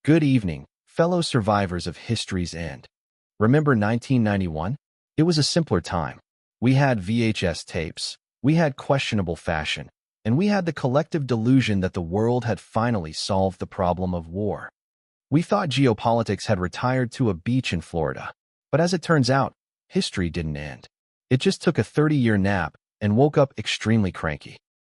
Good evening, fellow survivors of history's end. Remember 1991? It was a simpler time. We had VHS tapes, we had questionable fashion, and we had the collective delusion that the world had finally solved the problem of war. We thought geopolitics had retired to a beach in Florida. But as it turns out, history didn't end. It just took a 30-year nap and woke up extremely cranky.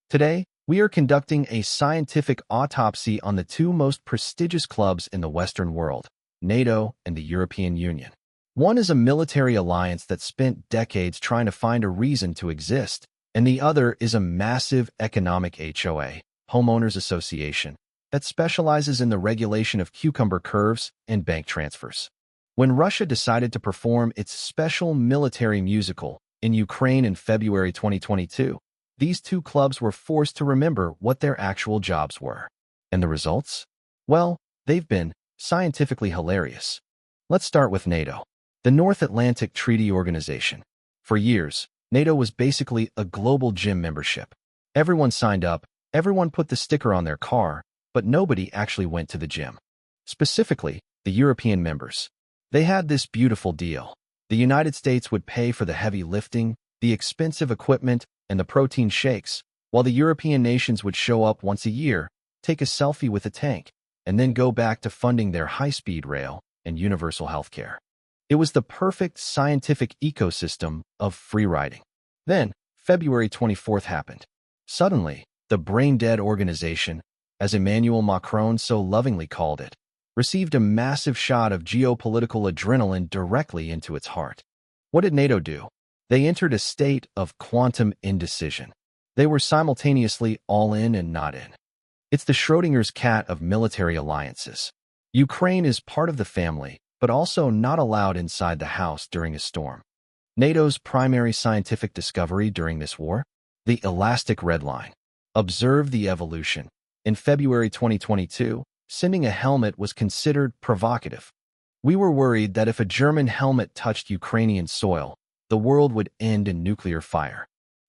Today, we are conducting a scientific autopsy on the two most prestigious clubs in the Western world, NATO and the European Union. One is a military alliance that spent decades trying to find a reason to exist, and the other is a massive economic HOA, homeowners association, that specializes in the regulation of cucumber curves and bank transfers. When Russia decided to perform its special military musical in Ukraine in February 2022, these two clubs were forced to remember what their actual jobs were. And the results? Well, they've been scientifically hilarious. Let's start with NATO, the North Atlantic Treaty Organization. For years, NATO was basically a global gym membership. Everyone signed up, everyone put the sticker on their car, but nobody actually went to the gym. Specifically, the European members. They had this beautiful deal. The United States would pay for the heavy lifting, the expensive equipment, and the protein shakes, while the European nations would show up once a year, take a selfie with a tank, and then go back to funding their high-speed rail and universal healthcare. It was the perfect scientific ecosystem of free riding. Then, February 24th happened. Suddenly, the brain-dead organization, as Emmanuel Macron so lovingly called it, received a massive shot of geopolitical adrenaline directly into its heart. What did NATO do? They entered a state of quantum indecision. They were simultaneously all in and not in. It's the Schrodinger's cat of military alliances. Ukraine is part of the family, but also not allowed inside the house during a storm. NATO's primary scientific discovery during this war? The elastic red line. Observe the evolution. In February 2022, sending a helmet was considered provocative. We were worried that if a German helmet touched Ukrainian soil, the world would end in nuclear fire.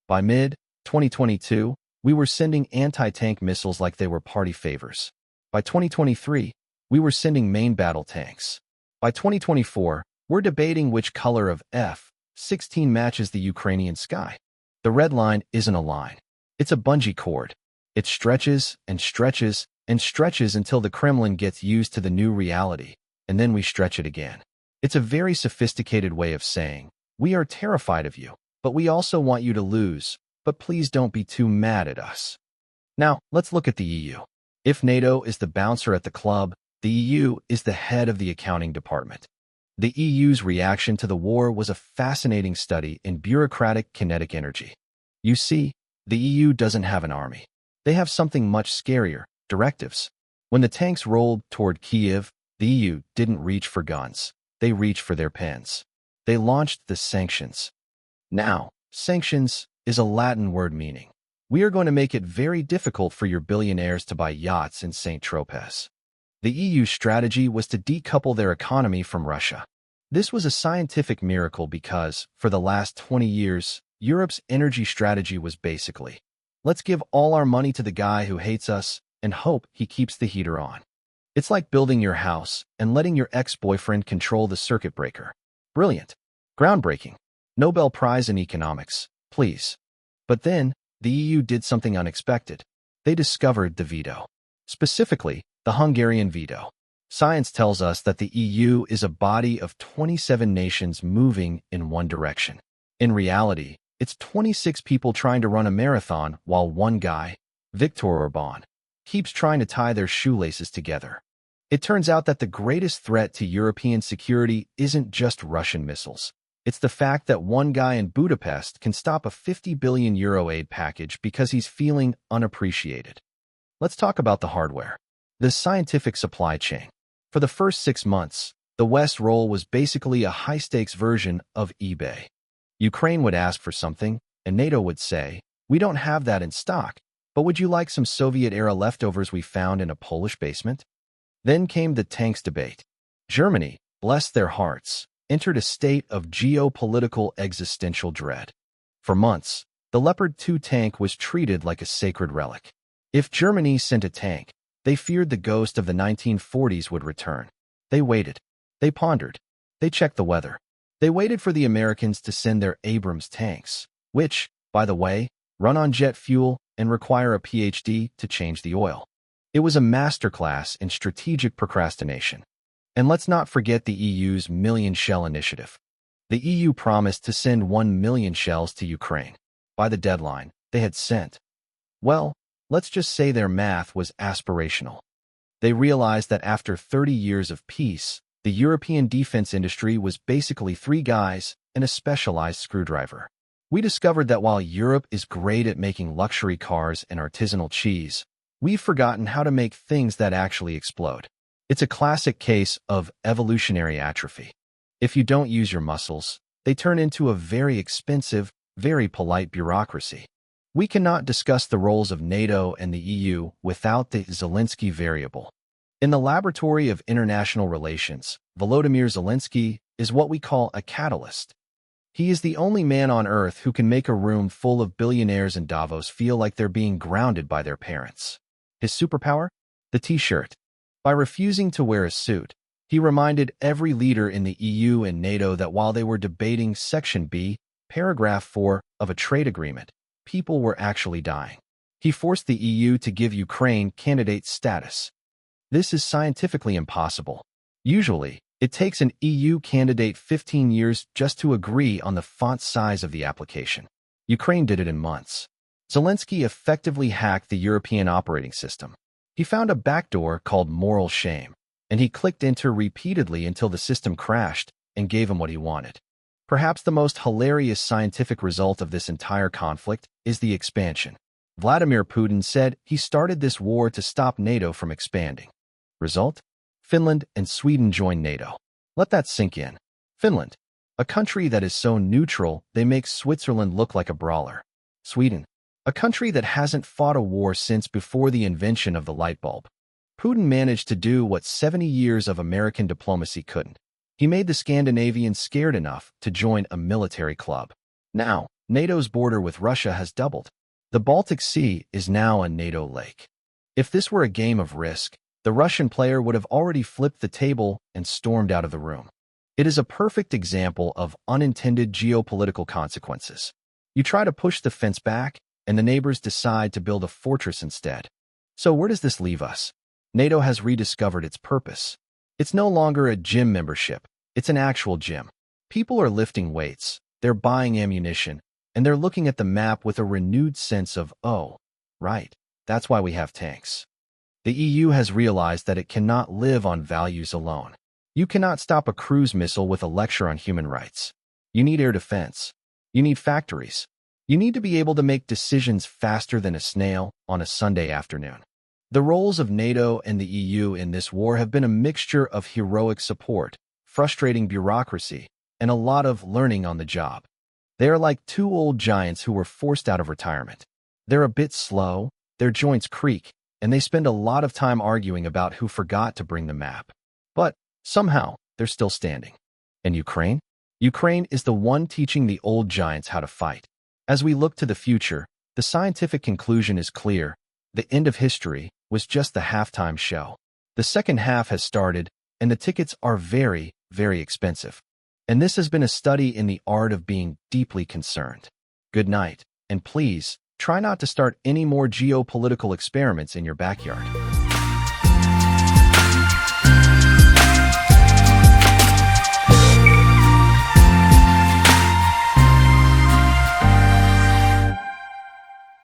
By mid-2022, we were sending anti-tank missiles like they were party favors. By 2023, we were sending main battle tanks. By 2024, we're debating which color of F-16 matches the Ukrainian sky. The red line isn't a line. It's a bungee cord. It stretches and stretches and stretches until the Kremlin gets used to the new reality, and then we stretch it again. It's a very sophisticated way of saying, we are terrified of you, but we also want you to lose, but please don't be too mad at us. Now, let's look at the EU. If NATO is the bouncer at the club, the EU is the head of the accounting department. The EU's reaction to the war was a fascinating study in bureaucratic kinetic energy. You see, the EU doesn't have an army. They have something much scarier, directives. When the tanks rolled toward Kyiv, the EU didn't reach for guns. They reached for their pens. They launched the sanctions. Now, sanctions is a Latin word meaning, we are going to make it very difficult for your billionaires to buy yachts in St. Tropez. The EU's strategy was to decouple their economy from Russia. This was a scientific miracle because, for the last 20 years, Europe's energy strategy was basically, let's give all our money to the guy who hates us and hope he keeps the heater on. It's like building your house and letting your ex-boyfriend control the circuit breaker. Brilliant. Groundbreaking. Nobel Prize in economics, please. But then, the EU did something unexpected. They discovered the veto. Specifically, the Hungarian veto. Science tells us that the EU is a body of 27 nations moving in one direction. In reality, it's 26 people trying to run a marathon while one guy, Viktor Orban, keeps trying to tie their shoelaces together. It turns out that the greatest threat to European security isn't just Russian missiles. It's the fact that one guy in Budapest can stop a €50 billion aid package because he's feeling unappreciated. Let's talk about the hardware. The scientific supply chain. For the first 6 months, the West's role was basically a high-stakes version of eBay. Ukraine would ask for something, and NATO would say, we don't have that in stock, but would you like some Soviet-era leftovers we found in a Polish basement? Then came the tanks debate. Germany, bless their hearts, entered a state of geopolitical existential dread. For months, the Leopard 2 tank was treated like a sacred relic. If Germany sent a tank, They feared the ghost of the 1940s would return. They waited. They pondered. They checked the weather. They waited for the Americans to send their Abrams tanks, which, by the way, run on jet fuel and require a PhD to change the oil. It was a masterclass in strategic procrastination. And let's not forget the EU's Million Shell Initiative. The EU promised to send 1 million shells to Ukraine. By the deadline, they had sent. Well, let's just say their math was aspirational. They realized that after 30 years of peace, the European defense industry was basically 3 guys and a specialized screwdriver. We discovered that while Europe is great at making luxury cars and artisanal cheese, we've forgotten how to make things that actually explode. It's a classic case of evolutionary atrophy. If you don't use your muscles, they turn into a very expensive, very polite bureaucracy. We cannot discuss the roles of NATO and the EU without the Zelensky variable. In the laboratory of international relations, Volodymyr Zelensky is what we call a catalyst. He is the only man on Earth who can make a room full of billionaires in Davos feel like they're being grounded by their parents. His superpower? The T-shirt. By refusing to wear a suit, he reminded every leader in the EU and NATO that while they were debating Section B, Paragraph 4 of a trade agreement, people were actually dying. He forced the EU to give Ukraine candidate status. This is scientifically impossible. Usually, it takes an EU candidate 15 years just to agree on the font size of the application. Ukraine did it in months. Zelensky effectively hacked the European operating system. He found a backdoor called moral shame, and he clicked enter repeatedly until the system crashed and gave him what he wanted. Perhaps the most hilarious scientific result of this entire conflict is the expansion. Vladimir Putin said he started this war to stop NATO from expanding. Result? Finland and Sweden joined NATO. Let that sink in. Finland, a country that is so neutral they make Switzerland look like a brawler. Sweden, a country that hasn't fought a war since before the invention of the light bulb. Putin managed to do what 70 years of American diplomacy couldn't. He made the Scandinavians scared enough to join a military club. Now, NATO's border with Russia has doubled. The Baltic Sea is now a NATO lake. If this were a game of Risk, the Russian player would have already flipped the table and stormed out of the room. It is a perfect example of unintended geopolitical consequences. You try to push the fence back, and the neighbors decide to build a fortress instead. So where does this leave us? NATO has rediscovered its purpose. It's no longer a gym membership. It's an actual gym. People are lifting weights, they're buying ammunition, and they're looking at the map with a renewed sense of, oh, right, that's why we have tanks. The EU has realized that it cannot live on values alone. You cannot stop a cruise missile with a lecture on human rights. You need air defense. You need factories. You need to be able to make decisions faster than a snail on a Sunday afternoon. The roles of NATO and the EU in this war have been a mixture of heroic support, frustrating bureaucracy, and a lot of learning on the job. They are like 2 old giants who were forced out of retirement. They're a bit slow, their joints creak, and they spend a lot of time arguing about who forgot to bring the map. But somehow, they're still standing. And Ukraine? Ukraine is the one teaching the old giants how to fight. As we look to the future, the scientific conclusion is clear. The end of history was just the halftime show. The second half has started, and the tickets are very, very expensive. And this has been a study in the art of being deeply concerned. Good night, and please, try not to start any more geopolitical experiments in your backyard.